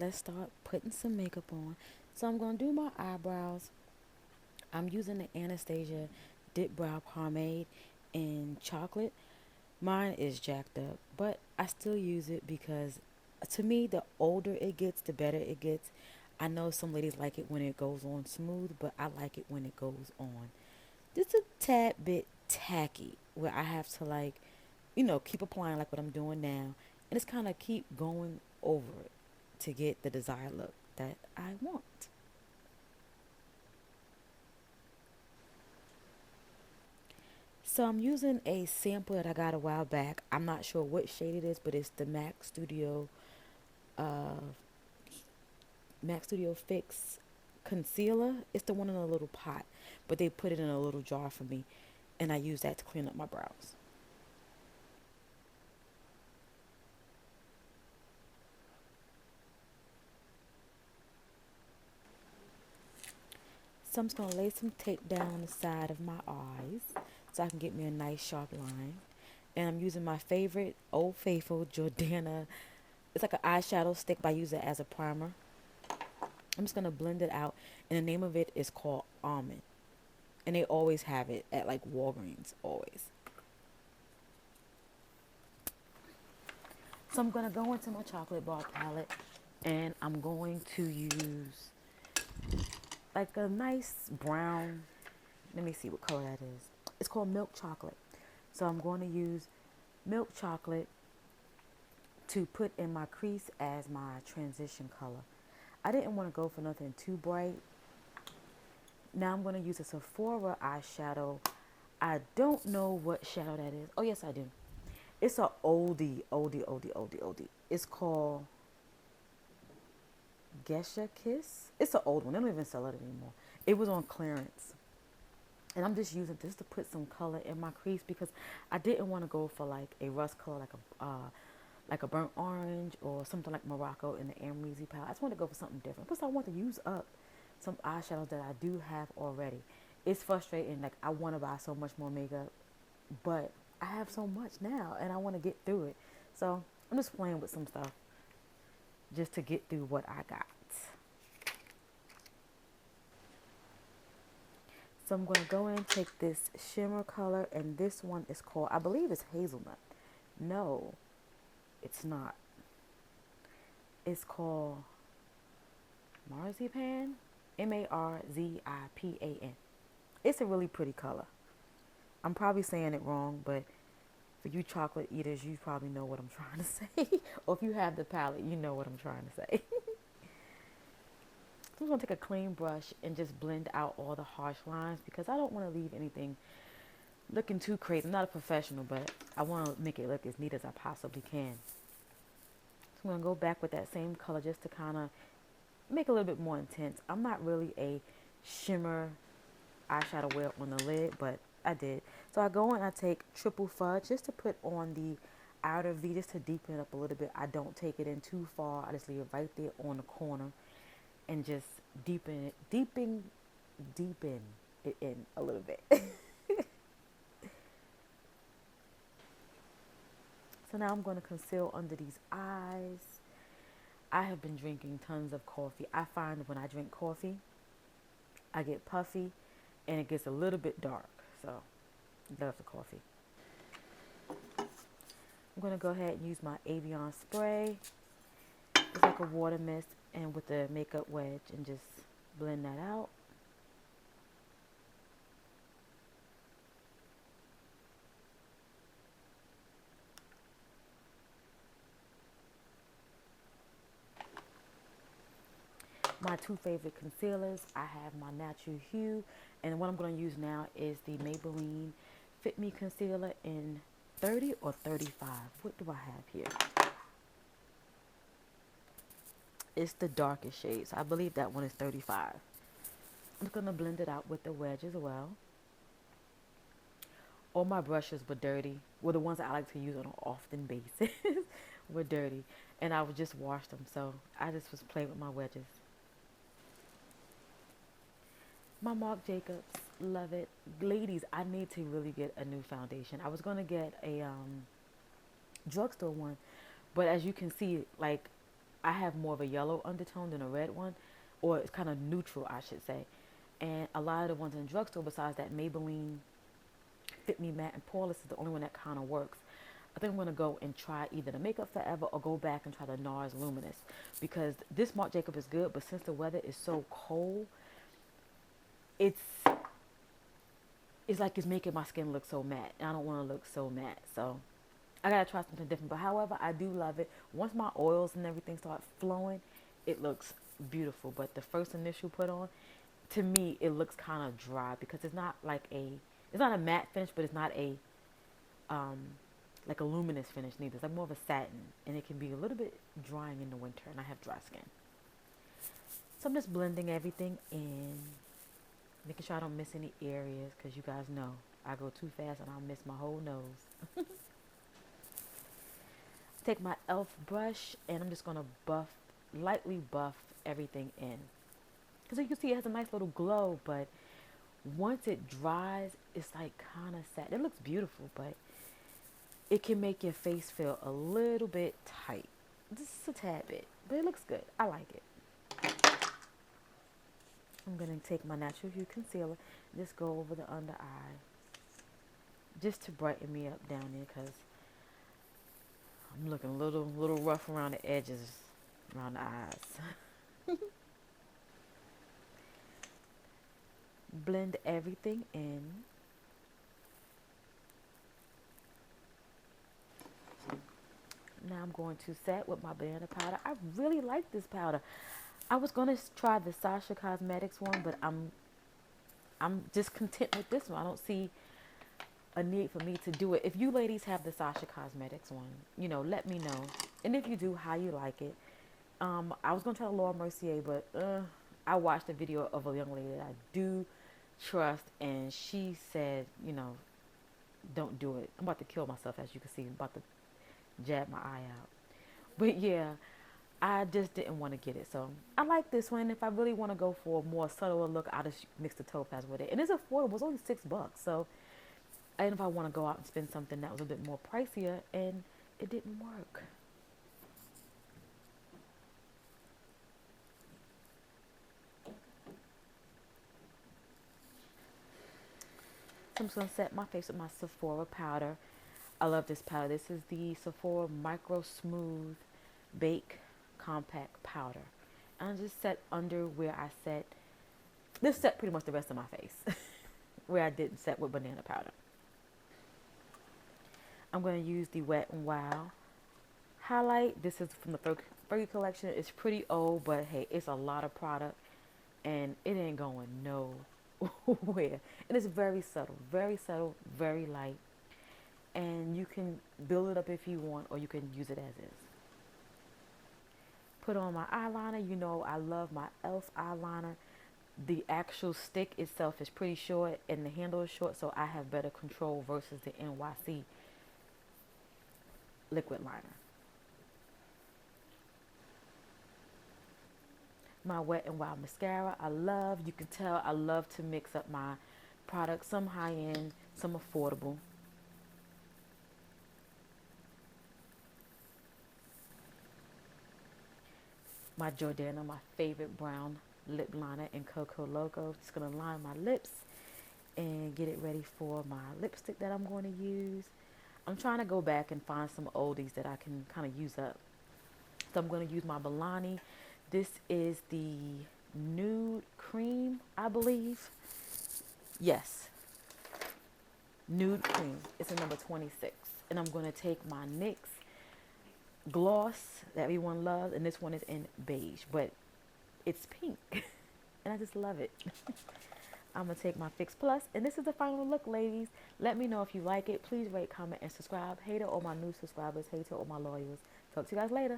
let's start putting some makeup on. So I'm going to do my eyebrows. I'm using the Anastasia Dip Brow Pomade in chocolate. Mine is jacked up, but I still use it because to me, the older it gets, the better it gets. I know some ladies like it when it goes on smooth, but I like it when it goes on just a tad bit tacky, where I have to keep applying like what I'm doing now, and just kind of keep going over it to get the desired look that I want. So I'm using a sample that I got a while back. I'm not sure what shade it is, but it's the uh, Mac Studio Fix concealer. It's the one in a little pot, but they put it in a little jar for me, and I use that to clean up my brows. So I'm just going to lay some tape down on the side of my eyes so I can get me a nice sharp line. And I'm using my favorite Old Faithful Jordana. It's like an eyeshadow stick, but I use it as a primer. I'm just going to blend it out. And the name of it is called Almond. And they always have it at like Walgreens, always. So I'm going to go into my chocolate bar palette. And I'm going to use like a nice brown. Let me see what color that is. It's called milk chocolate. So I'm going to use milk chocolate to put in my crease as my transition color. I didn't want to go for nothing too bright. Now I'm going to use a Sephora eyeshadow. I don't know what shadow that is. Oh, yes, I do. It's a oldie. It's called Gesha Kiss. It's an old one. They don't even sell it anymore. It was on clearance. And I'm just using this to put some color in my crease because I didn't want to go for like a rust color, like a burnt orange or something like Morocco in the Amrezy palette. I just want to go for something different. Plus, I want to use up some eyeshadows that I do have already. It's frustrating. Like, I want to buy so much more makeup, but I have so much now and I want to get through it. So I'm just playing with some stuff just to get through what I got. So I'm going to go in and take this shimmer color, and this one is called, I believe it's hazelnut. No, it's not. It's called Marzipan, Marzipan. It's a really pretty color. I'm probably saying it wrong, but for you chocolate eaters, you probably know what I'm trying to say. Or if you have the palette, you know what I'm trying to say. So I'm going to take a clean brush and just blend out all the harsh lines because I don't want to leave anything looking too crazy. I'm not a professional, but I want to make it look as neat as I possibly can. So I'm going to go back with that same color just to kind of make it a little bit more intense. I'm not really a shimmer eyeshadow wear on the lid, but I did. So I go and I take triple fudge just to put on the outer V, just to deepen it up a little bit. I don't take it in too far. I just leave it right there on the corner and just deepen it in a little bit. So now I'm going to conceal under these eyes. I have been drinking tons of coffee. I find when I drink coffee, I get puffy and it gets a little bit dark. So, love the coffee. I'm going to go ahead and use my Avion spray. It's like a water mist, and with the makeup wedge, and just blend that out. My two favorite concealers, I have my Natural Hue, and what I'm going to use now is the Maybelline Fit Me Concealer in 30 or 35. What do I have here? It's the darkest shade, so I believe that one is 35. I'm just going to blend it out with the wedge as well. All my brushes were dirty. Well, the ones that I like to use on an often basis were dirty, and I would just wash them, so I just was playing with my wedges. My Marc Jacobs, love it. Ladies, I need to really get a new foundation. I was going to get a drugstore one, but as you can see, like, I have more of a yellow undertone than a red one, or it's kind of neutral, I should say. And a lot of the ones in the drugstore, besides that Maybelline Fit Me Matte and Poreless, is the only one that kind of works. I think I'm gonna go and try either the Makeup Forever or go back and try the NARS Luminous, because this Marc Jacob is good, but since the weather is so cold, it's it's like it's making my skin look so matte. And I don't want to look so matte, so I gotta try something different. But however, I do love it. Once my oils and everything start flowing, it looks beautiful. But the first initial put on, to me, it looks kind of dry because it's not like it's not a matte finish, but it's not a um, like a luminous finish neither. It's like more of a satin, and it can be a little bit drying in the winter, and I have dry skin. So I'm just blending everything in, making sure I don't miss any areas, because you guys know I go too fast and I'll miss my whole nose. Take my e.l.f. brush and I'm just going to lightly buff everything in. Because you can see it has a nice little glow, but once it dries, it's like kind of sad. It looks beautiful, but it can make your face feel a little bit tight. Just a tad bit, but it looks good. I like it. I'm going to take my Natural Hue Concealer, just go over the under eye, just to brighten me up down there, because I'm looking a little rough around the edges, around the eyes. Blend everything in. Now I'm going to set with my banana powder. I really like this powder. I was going to try the Sasha Cosmetics one, but I'm just content with this one. I don't see a need for me to do it. If you ladies have the Sasha Cosmetics one, let me know. And if you do, how you like it. I was going to tell Laura Mercier, but I watched a video of a young lady that I do trust, and she said, don't do it. I'm about to kill myself, as you can see. I'm about to jab my eye out. But yeah, I just didn't want to get it. So I like this one. If I really want to go for a more subtle look, I'll just mix the topaz with it. And it's affordable. It's only $6. So, and if I want to go out and spend something that was a bit more pricier, and it didn't work. So I'm just going to set my face with my Sephora powder. I love this powder. This is the Sephora Micro Smooth Bake Compact Powder. And I just set under where I set, this set pretty much the rest of my face, where I didn't set with banana powder. I'm going to use the Wet n Wild highlight. This is from the Fergie collection. It's pretty old, but hey, it's a lot of product, and it ain't going nowhere. And it's very subtle, very light. And you can build it up if you want, or you can use it as is. Put on my eyeliner. You know I love my e.l.f. eyeliner. The actual stick itself is pretty short, and the handle is short, so I have better control versus the NYC liquid liner. My Wet n Wild mascara, I love. You can tell I love to mix up my products, some high-end, some affordable. My Jordana, my favorite brown lip liner in Coco Loco. Just going to line my lips and get it ready for my lipstick that I'm going to use. I'm trying to go back and find some oldies that I can kind of use up. So I'm going to use my Milani. This is the Nude Cream, I believe. Yes. Nude Cream. It's a number 26. And I'm going to take my NYX gloss that everyone loves, and this one is in beige, but it's pink. And I just love it. I'm going to take my Fix Plus, and this is the final look, ladies. Let me know if you like it. Please rate, comment, and subscribe. Hey to all my new subscribers. Hey to all my loyals. Talk to you guys later.